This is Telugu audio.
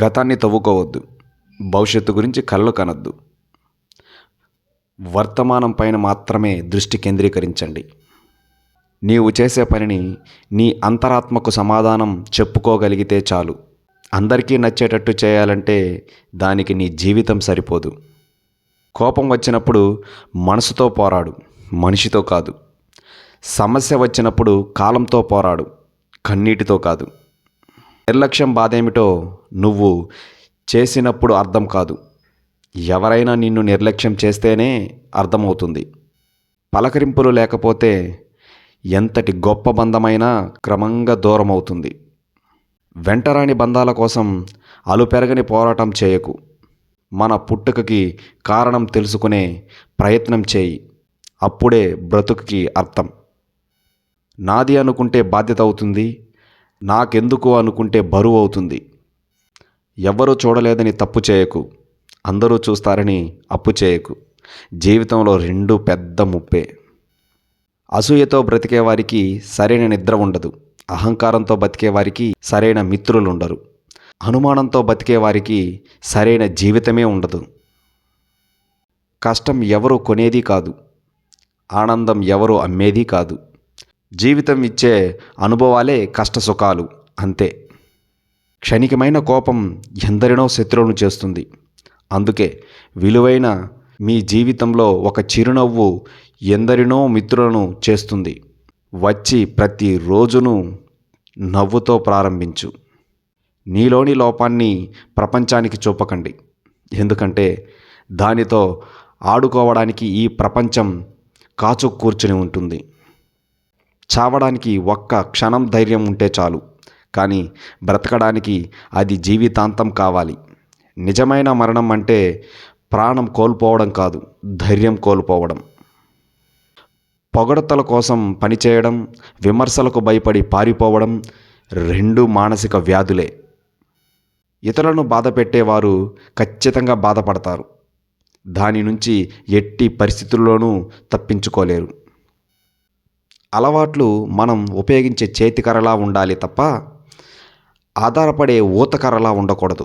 గతాన్ని తవ్వుకోవద్దు. భవిష్యత్తు గురించి కలలు కనొద్దు. వర్తమానం పైన మాత్రమే దృష్టి కేంద్రీకరించండి. నీవు చేసే పనిని నీ అంతరాత్మకు సమాధానం చెప్పుకోగలిగితే చాలు. అందరికీ నచ్చేటట్టు చేయాలంటే దానికి నీ జీవితం సరిపోదు. కోపం వచ్చినప్పుడు మనసుతో పోరాడు, మనిషితో కాదు. సమస్య వచ్చినప్పుడు కాలంతో పోరాడు, కన్నీటితో కాదు. నిర్లక్ష్యం బాధేమిటో నువ్వు చేసినప్పుడు అర్థం కాదు. ఎవరైనా నిన్ను నిర్లక్ష్యం చేస్తేనే అర్థమవుతుంది. పలకరింపులు లేకపోతే ఎంతటి గొప్ప బంధమైనా క్రమంగా దూరమవుతుంది. వెంటరాని బంధాల కోసం అలుపెరగని పోరాటం చేయకు. మన పుట్టుకకి కారణం తెలుసుకునే ప్రయత్నం చేయి. అప్పుడే బ్రతుకుకి అర్థం. నాది అనుకుంటే బాధ్యత అవుతుంది, నాకెందుకు అనుకుంటే బరువు అవుతుంది. ఎవ్వరూ చూడలేదని తప్పు చేయకు, అందరూ చూస్తారని అప్పు చేయకు. జీవితంలో రెండు పెద్ద ముప్పే. అసూయతో బ్రతికేవారికి సరైన నిద్ర ఉండదు. అహంకారంతో బతికేవారికి సరైన మిత్రులు ఉండరు. అనుమానంతో బతికేవారికి సరైన జీవితమే ఉండదు. కష్టం ఎవరు కొనేది కాదు, ఆనందం ఎవరు అమ్మేది కాదు. జీవితం ఇచ్చే అనుభవాలే కష్టసుఖాలు, అంతే. క్షణికమైన కోపం ఎందరినో శత్రువును చేస్తుంది. అందుకే విలువైన మీ జీవితంలో ఒక చిరునవ్వు ఎందరినో మిత్రులను చేస్తుంది. వచ్చి ప్రతి రోజును నవ్వుతో ప్రారంభించు. నీలోని లోపాన్ని ప్రపంచానికి చూపకండి. ఎందుకంటే దానితో ఆడుకోవడానికి ఈ ప్రపంచం కాచు కూర్చుని ఉంటుంది. చావడానికి ఒక్క క్షణం ధైర్యం ఉంటే చాలు, కానీ బ్రతకడానికి అది జీవితాంతం కావాలి. నిజమైన మరణం అంటే ప్రాణం కోల్పోవడం కాదు, ధైర్యం కోల్పోవడం. పొగడతల కోసం పనిచేయడం, విమర్శలకు భయపడి పారిపోవడం రెండు మానసిక వ్యాధులే. ఇతరులను బాధ పెట్టేవారు ఖచ్చితంగా బాధపడతారు. దాని నుంచి ఎట్టి పరిస్థితుల్లోనూ తప్పించుకోలేరు. అలవాట్లు మనం ఉపయోగించే చేతికర్రలా ఉండాలి తప్ప ఆధారపడే ఊతకర్రలా ఉండకూడదు.